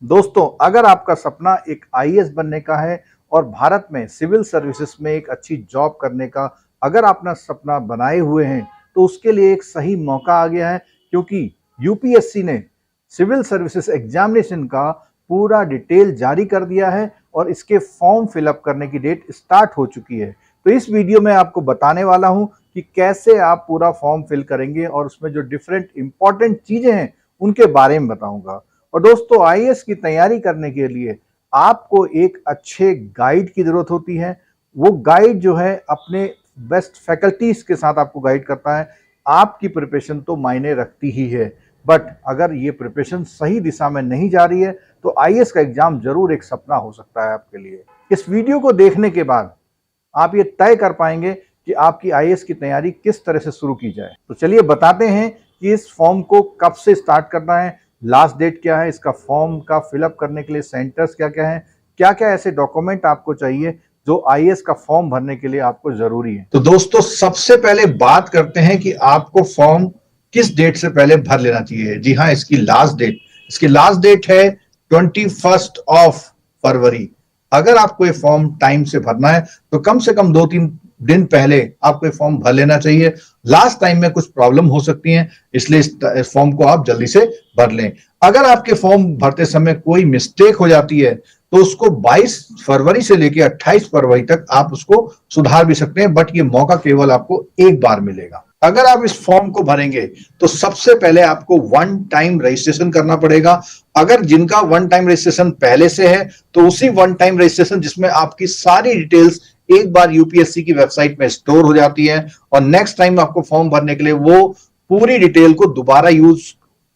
दोस्तों, अगर आपका सपना एक आईएएस बनने का है और भारत में सिविल सर्विसेज में एक अच्छी जॉब करने का अगर आपने सपना बनाए हुए हैं, तो उसके लिए एक सही मौका आ गया है क्योंकि यूपीएससी ने सिविल सर्विसेज एग्जामिनेशन का पूरा डिटेल जारी कर दिया है और इसके फॉर्म फिलअप करने की डेट स्टार्ट हो चुकी है। तो इस वीडियो में आपको बताने वाला हूं कि कैसे आप पूरा फॉर्म फिल करेंगे और उसमें जो डिफरेंट इंपॉर्टेंट चीजें हैं उनके बारे में बताऊंगा। और दोस्तों, आईएएस की तैयारी करने के लिए आपको एक अच्छे गाइड की जरूरत होती है। वो गाइड जो है अपने बेस्ट फैकल्टीज के साथ आपको गाइड करता है। आपकी प्रिपरेशन तो मायने रखती ही है, बट अगर ये प्रिपरेशन सही दिशा में नहीं जा रही है तो आईएएस का एग्जाम जरूर एक सपना हो सकता है आपके लिए। इस वीडियो को देखने के बाद आप ये तय कर पाएंगे कि आपकी आईएएस की तैयारी किस तरह से शुरू की जाए। तो चलिए बताते हैं कि इस फॉर्म को कब से स्टार्ट करना है, लास्ट डेट क्या है, इसका फॉर्म का फिलअप करने के लिए सेंटर्स क्या क्या हैं, क्या क्या ऐसे डॉक्यूमेंट आपको चाहिए जो आईएएस का फॉर्म भरने के लिए आपको जरूरी है। तो दोस्तों, सबसे पहले बात करते हैं कि आपको फॉर्म किस डेट से पहले भर लेना चाहिए। जी हाँ, इसकी लास्ट डेट है 21 अगर आपको ये फॉर्म टाइम से भरना है तो कम से कम 2-3 दिन पहले आपको ये फॉर्म भर लेना चाहिए। लास्ट टाइम में कुछ प्रॉब्लम हो सकती है, इसलिए इस फॉर्म को आप जल्दी से भर लें। अगर आपके फॉर्म भरते समय कोई मिस्टेक हो जाती है तो उसको 22 फरवरी से लेकर 28 फरवरी तक आप उसको सुधार भी सकते हैं, बट ये मौका केवल आपको एक बार मिलेगा। अगर आप इस फॉर्म को भरेंगे तो सबसे पहले आपको वन टाइम रजिस्ट्रेशन करना पड़ेगा। अगर जिनका वन टाइम रजिस्ट्रेशन पहले से है तो उसी वन टाइम रजिस्ट्रेशन जिसमें आपकी सारी डिटेल्स एक बार यूपीएससी की वेबसाइट में स्टोर हो जाती है और नेक्स्ट टाइम आपको फॉर्म भरने के लिए वो पूरी डिटेल को दोबारा यूज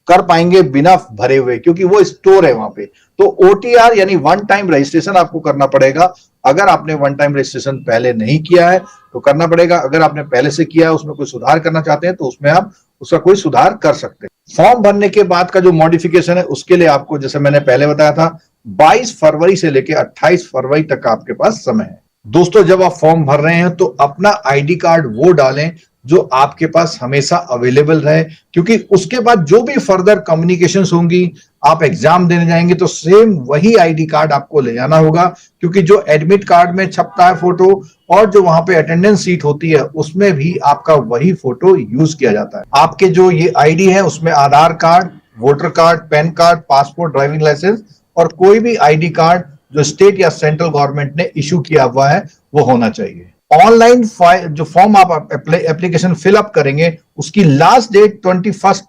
कर पाएंगे बिना भरे हुए, क्योंकि वो स्टोर है वहां पे। तो ओटीआर यानी वन टाइम रजिस्ट्रेशन आपको करना पड़ेगा। अगर आपने वन टाइम रजिस्ट्रेशन पहले नहीं किया है तो करना पड़ेगा। अगर आपने पहले से किया है, उसमें कोई सुधार करना चाहते हैं तो उसमें आप उसका कोई सुधार कर सकते हैं। फॉर्म भरने के बाद का जो मॉडिफिकेशन है उसके लिए आपको, जैसे मैंने पहले बताया था, 22 फरवरी से लेकर 28 फरवरी तक आपके पास समय है। दोस्तों, जब आप फॉर्म भर रहे हैं तो अपना आईडी कार्ड वो डालें जो आपके पास हमेशा अवेलेबल रहे, क्योंकि उसके बाद जो भी फर्दर कम्युनिकेशंस होंगी, आप एग्जाम देने जाएंगे तो सेम वही आईडी कार्ड आपको ले जाना होगा, क्योंकि जो एडमिट कार्ड में छपता है फोटो और जो वहां पे अटेंडेंस सीट होती है उसमें भी आपका वही फोटो यूज किया जाता है। आपके जो ये आईडी है उसमें Aadhaar card, voter card, PAN card, passport, driving licence और कोई भी आईडी कार्ड जो स्टेट या सेंट्रल गवर्नमेंट ने इशू किया हुआ है वो होना चाहिए। ऑनलाइन जो फॉर्म आप एप्लीकेशन फिलअप करेंगे उसकी लास्ट डेट 21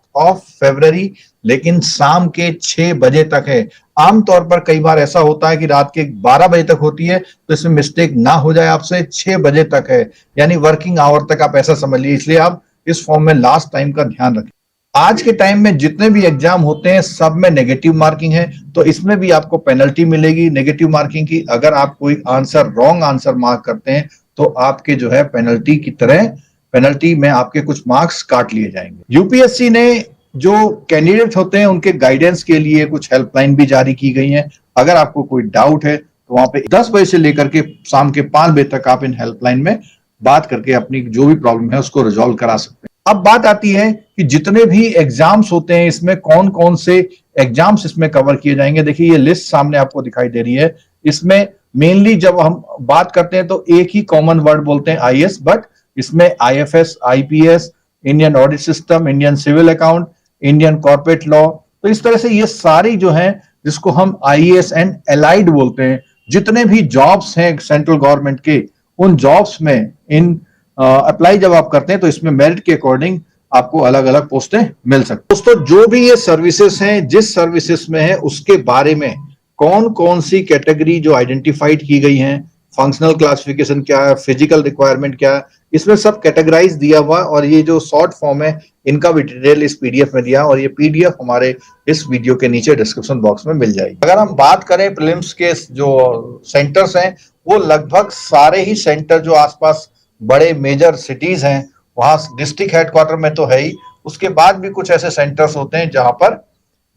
फरवरी, लेकिन शाम के 6 बजे तक है। आमतौर पर कई बार ऐसा होता है कि रात के 12 बजे तक होती है, तो इसमें मिस्टेक ना हो जाए आपसे, 6 बजे तक है, यानी वर्किंग आवर तक आप ऐसा समझ लीजिए। इसलिए आप इस फॉर्म में लास्ट टाइम का ध्यान रखें। आज के टाइम में जितने भी एग्जाम होते हैं सब में नेगेटिव मार्किंग है, तो इसमें भी आपको पेनल्टी मिलेगी नेगेटिव मार्किंग की। अगर आप कोई आंसर रॉन्ग आंसर मार्क करते हैं तो आपके जो है पेनल्टी में आपके कुछ मार्क्स काट लिए जाएंगे। यूपीएससी ने जो कैंडिडेट होते हैं उनके गाइडेंस के लिए कुछ हेल्पलाइन भी जारी की गई है। अगर आपको कोई डाउट है तो वहां पे 10 बजे से लेकर के शाम के 5 बजे तक आप इन हेल्पलाइन में बात करके अपनी जो भी प्रॉब्लम है उसको रिजॉल्व करा सकते हैं। अब बात आती है कि जितने भी एग्जाम्स होते हैं इसमें कौन कौन से एग्जाम्स इसमें कवर किए जाएंगे। देखिए, ये लिस्ट सामने आपको दिखाई दे रही है। इसमें मेनली जब हम बात करते हैं तो एक ही कॉमन वर्ड बोलते हैं आईएएस, बट इसमें IFS, IPS, Indian audit system, Indian civil account, Indian corporate law, तो इस तरह से ये सारी जो है जिसको हम आईएएस एंड एलाइड बोलते हैं, जितने भी जॉब्स हैं सेंट्रल गवर्नमेंट के, उन जॉब्स में इन अप्लाई जब आप करते हैं तो इसमें मेरिट के अकॉर्डिंग आपको अलग अलग पोस्टें मिल सकती हैं। दोस्तों, जो भी ये सर्विसेज हैं, जिस सर्विसेज में है उसके बारे में कौन कौन सी कैटेगरी जो आइडेंटिफाइड की गई हैं, फंक्शनल क्लासिफिकेशन क्या है, फिजिकल रिक्वायरमेंट क्या है, इसमें सब कैटेगराइज दिया हुआ है। और ये जो शॉर्ट फॉर्म है इनका भी डिटेल इस पीडीएफ में दिया, और ये पीडीएफ हमारे इस वीडियो के नीचे डिस्क्रिप्शन बॉक्स में मिल जाएगी। अगर हम बात करें प्रीलिम्स के जो सेंटर्स हैं, वो लगभग सारे ही सेंटर जो आसपास बड़े मेजर सिटीज हैं वहां डिस्ट्रिक्ट हेडक्वार्टर में तो है ही, उसके बाद भी कुछ ऐसे सेंटर्स होते हैं जहां पर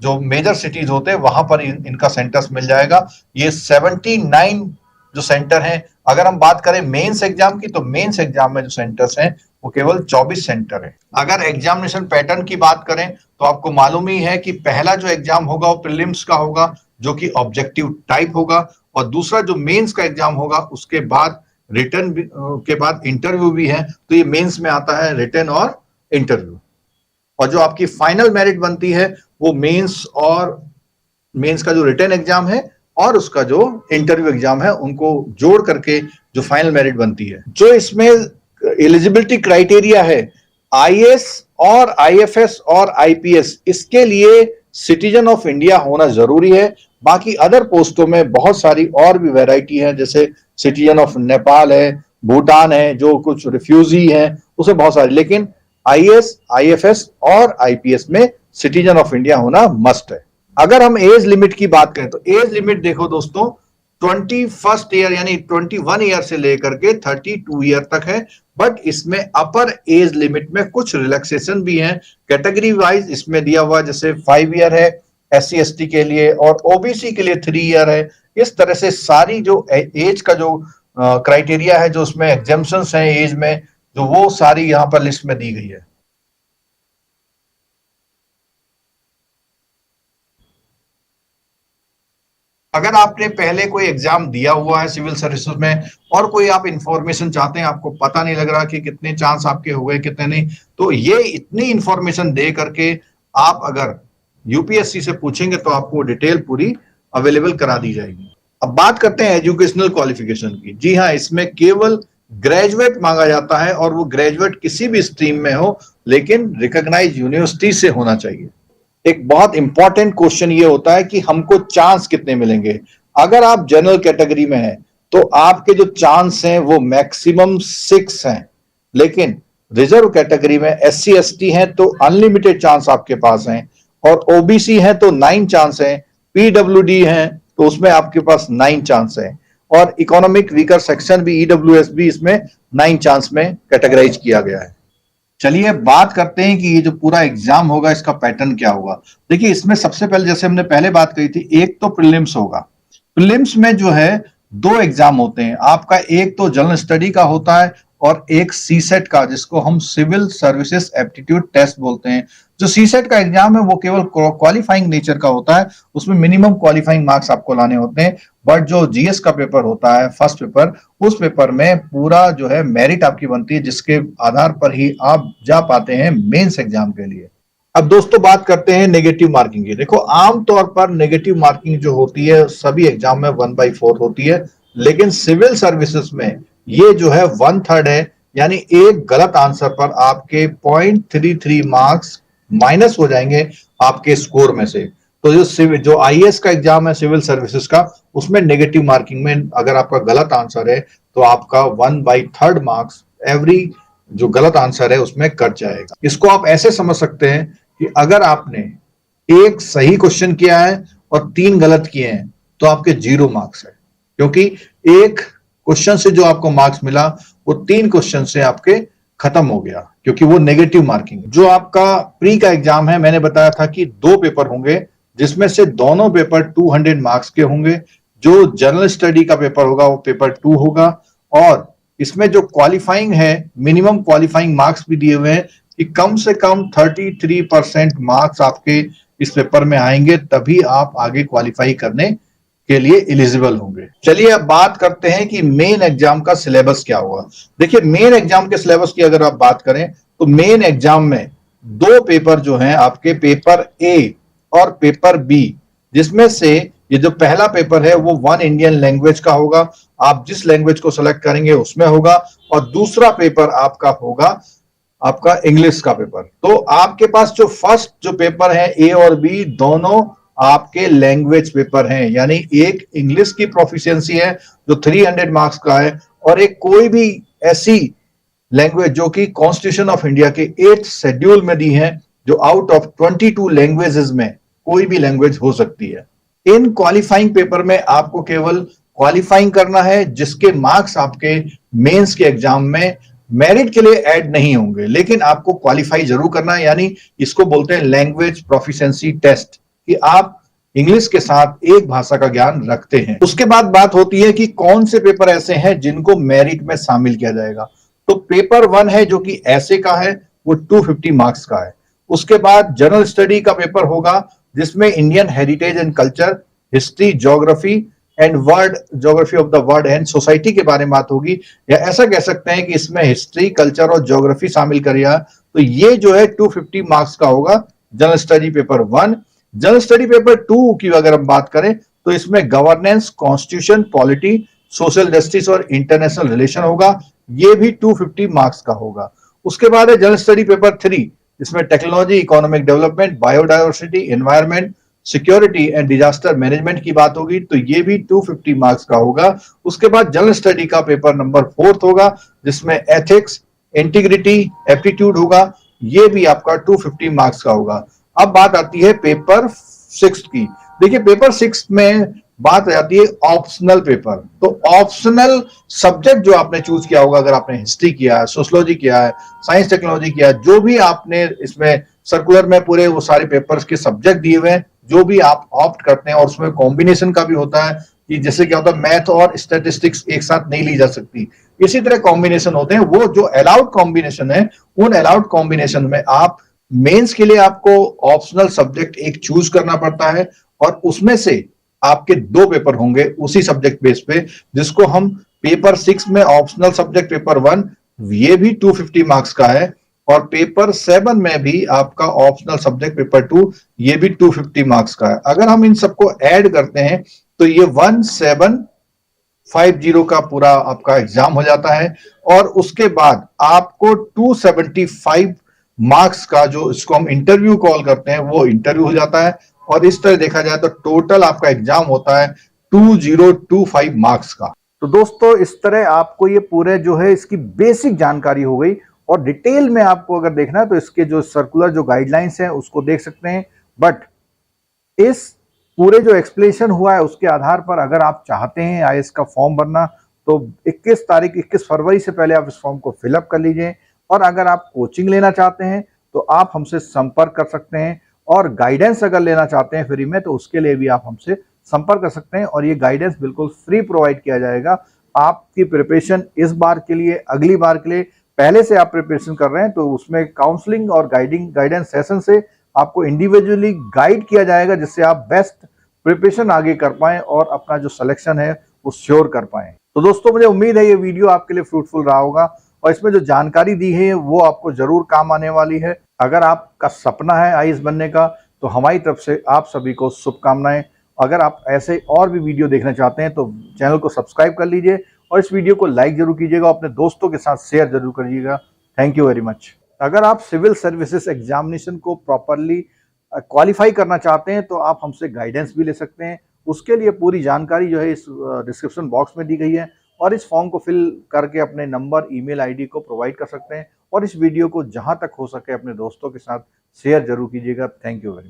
जो मेजर सिटीज होते हैं वहां पर इनका सेंटर्स मिल जाएगा। ये 79 जो सेंटर हैं। अगर हम बात करें मेंस एग्जाम की, तो मेंस एग्जाम में जो सेंटर्स हैं वो केवल 24 सेंटर है। अगर एग्जामिनेशन पैटर्न की बात करें तो आपको मालूम ही है कि पहला जो एग्जाम होगा वो प्रीलिम्स का होगा, जो कि ऑब्जेक्टिव टाइप होगा, और दूसरा जो मेंस का एग्जाम होगा उसके बाद रिटर्न के बाद इंटरव्यू भी है। तो ये मेंस में आता है रिटर्न और इंटरव्यू, और जो आपकी फाइनल मेरिट बनती है वो मेंस और मेंस का जो रिटन एग्जाम है और उसका जो इंटरव्यू एग्जाम है उनको जोड़ करके जो फाइनल मेरिट बनती है। जो इसमें एलिजिबिलिटी क्राइटेरिया है, आईएएस और आईएफएस और आईपीएस, इसके लिए सिटीजन ऑफ इंडिया होना जरूरी है। बाकी अदर पोस्टों में बहुत सारी और भी वैरायटी है, जैसे सिटीजन ऑफ नेपाल है, भूटान है, जो कुछ रिफ्यूजी है, उसे बहुत सारी, लेकिन आईएएस, आईएफएस और आईपीएस में सिटीजन ऑफ इंडिया होना मस्ट है। अगर हम एज लिमिट की बात करें तो एज लिमिट देखो दोस्तों, 21st ईयर यानी 21 ईयर से लेकर के 32 ईयर तक है। बट इसमें अपर एज लिमिट में कुछ रिलैक्सेशन भी है कैटेगरी वाइज, इसमें दिया हुआ जैसे 5 ईयर है SC ST के लिए, और ओबीसी के लिए 3 ईयर है। इस तरह से सारी जो एज का जो क्राइटेरिया है, जो उसमें एग्जेम्पशंस हैं एज में, जो वो सारी यहां पर लिस्ट में दी गई है। अगर आपने पहले कोई एग्जाम दिया हुआ है सिविल सर्विसेज में और कोई आप इंफॉर्मेशन चाहते हैं, आपको पता नहीं लग रहा कि कितने चांस आपके हो गए कितने नहीं, तो ये इतनी इंफॉर्मेशन दे करके आप अगर यूपीएससी से पूछेंगे तो आपको डिटेल पूरी अवेलेबल करा दी जाएगी। अब बात करते हैं एजुकेशनल क्वालिफिकेशन की। जी हाँ, इसमें केवल ग्रेजुएट मांगा जाता है, और वो ग्रेजुएट किसी भी स्ट्रीम में हो, लेकिन रिकॉग्नाइज यूनिवर्सिटी से होना चाहिए। एक बहुत इंपॉर्टेंट क्वेश्चन ये होता है कि हमको चांस कितने मिलेंगे। अगर आप जनरल कैटेगरी में हैं तो आपके जो चांस हैं वो मैक्सिमम 6 हैं, लेकिन रिजर्व कैटेगरी में SC ST हैं तो अनलिमिटेड चांस आपके पास हैं, और ओबीसी हैं तो 9 चांस हैं, पीडब्ल्यूडी हैं तो उसमें आपके पास 9 चांस हैं, और इकोनॉमिक वीकर सेक्शन भी ईडब्ल्यूएस भी इसमें 9 चांस में कैटेगराइज किया गया है। चलिए बात करते हैं कि ये जो पूरा एग्जाम होगा इसका पैटर्न क्या होगा। देखिए, इसमें सबसे पहले जैसे हमने पहले बात कही थी, एक तो प्रीलिम्स होगा। प्रीलिम्स में जो है 2 एग्जाम होते हैं आपका, एक तो जनरल स्टडी का होता है और एक सीसेट का, जिसको हम सिविल सर्विसेज एप्टीट्यूड टेस्ट बोलते हैं। जो सीसेट का एग्जाम है वो केवल क्वालिफाइंग नेचर का होता है, उसमें मिनिमम क्वालिफाइंग मार्क्स आपको लाने होते हैं। बट जो जीएस का पेपर होता है फर्स्ट पेपर, उस पेपर में पूरा जो है मेरिट आपकी बनती है, जिसके आधार पर ही आप जा पाते हैं मेंस एग्जाम के लिए। अब दोस्तों बात करते हैं नेगेटिव मार्किंग की। देखो, आमतौर पर नेगेटिव मार्किंग जो होती है सभी एग्जाम में 1/4 होती है, लेकिन सिविल सर्विसेज में ये जो है 1/3 है, यानी एक गलत आंसर पर आपके 0.33 मार्क्स माइनस हो जाएंगे आपके स्कोर में से। तो जो आईएएस का एग्जाम है सिविल सर्विसेज का, उसमें नेगेटिव मार्किंग में अगर आपका गलत आंसर है तो आपका 1/3 मार्क्स एवरी जो गलत आंसर है उसमें कट जाएगा। इसको आप ऐसे समझ सकते हैं कि अगर आपने एक सही क्वेश्चन किया है और 3 गलत किए हैं तो आपके 0 मार्क्स है, क्योंकि एक क्वेश्चन से जो आपको मार्क्स मिला वो 3 क्वेश्चन से आपके खत्म हो गया, क्योंकि वो नेगेटिव मार्किंग। जो आपका प्री का एग्जाम है, मैंने बताया था कि 2 पेपर होंगे, जिसमें से दोनों पेपर 200 मार्क्स के होंगे। जो जनरल स्टडी का पेपर होगा वो पेपर 2 होगा, और इसमें जो क्वालिफाइंग है, मिनिमम क्वालिफाइंग मार्क्स भी दिए हुए हैं कि कम से कम 33% मार्क्स आपके इस पेपर में आएंगे, तभी आप आगे क्वालिफाई करने के लिए एलिजिबल होंगे। चलिए अब बात करते हैं कि मेन एग्जाम का सिलेबस क्या होगा। देखिए, मेन एग्जाम के सिलेबस की अगर आप बात करें तो मेन एग्जाम में 2 पेपर जो हैं आपके, पेपर ए और पेपर बी, जिसमें से ये जो पहला पेपर है वो 1 इंडियन लैंग्वेज का होगा, आप जिस लैंग्वेज को सेलेक्ट करेंगे उसमें होगा, और दूसरा पेपर आपका होगा आपका इंग्लिश का पेपर। तो आपके पास जो फर्स्ट जो पेपर है ए और बी, दोनों आपके लैंग्वेज पेपर हैं, यानी एक इंग्लिश की प्रोफिशिएंसी है जो 300 मार्क्स का है, और एक कोई भी ऐसी लैंग्वेज जो कि कॉन्स्टिट्यूशन ऑफ इंडिया के 8th शेड्यूल में दी है, जो आउट ऑफ 22 लैंग्वेजेस में कोई भी लैंग्वेज हो सकती है। इन क्वालिफाइंग पेपर में आपको केवल क्वालिफाइंग करना है, जिसके मार्क्स आपके मेंस के एग्जाम में मेरिट के लिए ऐड नहीं होंगे, लेकिन आपको क्वालिफाई जरूर करना है। यानी इसको बोलते हैं लैंग्वेज प्रोफिशिएंसी टेस्ट, कि आप इंग्लिश के साथ एक भाषा का ज्ञान रखते हैं। उसके बाद बात होती है कि कौन से पेपर ऐसे हैं जिनको मेरिट में शामिल किया जाएगा। तो पेपर 1 है जो कि ऐसे का है, वो 250 मार्क्स का है। उसके बाद जनरल स्टडी का पेपर होगा, जिसमें Indian heritage and culture history, geography and world, geography of the world and society के बारे में बात होगी, या ऐसा कह सकते हैं कि इसमें हिस्ट्री, कल्चर और ज्योग्राफी शामिल करिए। तो ये जो है 250 मार्क्स का होगा general study paper 1। General study paper 2 की अगर हम बात करें तो इसमें governance, constitution, polity, social justice और इंटरनेशनल रिलेशन होगा। ये भी 250 मार्क्स का होगा। उसके बाद है जनरल स्टडी पेपर 3, इसमें technology, economic development, biodiversity, environment, security and disaster management की बात होगी, तो ये भी 250 मार्क्स का होगा। उसके बाद जनरल स्टडी का पेपर नंबर 4 होगा, जिसमें एथिक्स, इंटीग्रिटी, एप्टीट्यूड होगा। ये भी आपका 250 मार्क्स का होगा। अब बात आती है पेपर 6 की। देखिए पेपर 6 में बात आ जाती है ऑप्शनल पेपर। तो ऑप्शनल सब्जेक्ट जो आपने चूज किया होगा, अगर आपने हिस्ट्री किया है, सोशियोलॉजी किया है, साइंस टेक्नोलॉजी किया है, जो भी आपने इसमें सर्कुलर में पूरे वो सारे पेपर्स के सब्जेक्ट दिए हुए हैं, जो भी आप ऑप्ट करते हैं, और उसमें कॉम्बिनेशन का भी होता है कि जैसे क्या होता है, मैथ और स्टैटिस्टिक्स एक साथ नहीं ली जा सकती, इसी तरह कॉम्बिनेशन होते हैं। वो जो अलाउड कॉम्बिनेशन है, उन अलाउड कॉम्बिनेशन में आप मेंस के लिए आपको ऑप्शनल सब्जेक्ट एक चूज करना पड़ता है, और उसमें से आपके 2 पेपर होंगे उसी सब्जेक्ट बेस पे, जिसको हम पेपर 6 में ऑप्शनल सब्जेक्ट पेपर 1, ये भी 250 मार्क्स का है, और पेपर 7 में भी आपका ऑप्शनल सब्जेक्ट पेपर 2, ये भी 250 मार्क्स का है। अगर हम इन सबको ऐड करते हैं तो ये 1750 का पूरा आपका एग्जाम हो जाता है, और उसके बाद आपको 275 मार्क्स का, जो इसको हम इंटरव्यू कॉल करते हैं, वो इंटरव्यू हो जाता है। और इस तरह देखा जाए तो टोटल आपका एग्जाम होता है 2025 मार्क्स का। तो दोस्तों इस तरह आपको ये पूरे जो है इसकी बेसिक जानकारी हो गई, और डिटेल में आपको अगर देखना है तो इसके जो सर्कुलर जो गाइडलाइंस हैं उसको देख सकते हैं। बट इस पूरे जो एक्सप्लेनेशन हुआ है उसके आधार पर अगर आप चाहते हैं आईएएस का फॉर्म भरना, तो 21 फरवरी से पहले आप इस फॉर्म को फिलअप कर लीजिए। और अगर आप कोचिंग लेना चाहते हैं तो आप हमसे संपर्क कर सकते हैं, और गाइडेंस अगर लेना चाहते हैं फ्री में तो उसके लिए भी आप हमसे संपर्क कर सकते हैं, और ये गाइडेंस बिल्कुल फ्री प्रोवाइड किया जाएगा। आपकी प्रिपरेशन इस बार के लिए, अगली बार के लिए पहले से आप प्रिपरेशन कर रहे हैं तो उसमें काउंसलिंग और गाइडेंस सेशन से आपको इंडिविजुअली गाइड किया जाएगा, जिससे आप बेस्ट प्रिपरेशन आगे कर पाएं और अपना जो सिलेक्शन है वो श्योर कर पाएं। तो दोस्तों मुझे उम्मीद है ये वीडियो आपके लिए फ्रूटफुल रहा होगा, और इसमें जो जानकारी दी है वो आपको जरूर काम आने वाली है। अगर आपका सपना है आईएएस बनने का तो हमारी तरफ से आप सभी को शुभकामनाएं। अगर आप ऐसे और भी वीडियो देखना चाहते हैं तो चैनल को सब्सक्राइब कर लीजिए, और इस वीडियो को लाइक जरूर कीजिएगा, अपने दोस्तों के साथ शेयर जरूर करिएगा। Thank you very much. अगर आप सिविल सर्विसेज एग्जामिनेशन को प्रॉपरली क्वालिफाई करना चाहते हैं तो आप हमसे गाइडेंस भी ले सकते हैं। उसके लिए पूरी जानकारी जो है इस डिस्क्रिप्शन बॉक्स में दी गई है, और इस फॉर्म को फिल करके अपने नंबर, ईमेल आईडी को प्रोवाइड कर सकते हैं, और इस वीडियो को जहां तक हो सके अपने दोस्तों के साथ शेयर जरूर कीजिएगा। Thank you very much.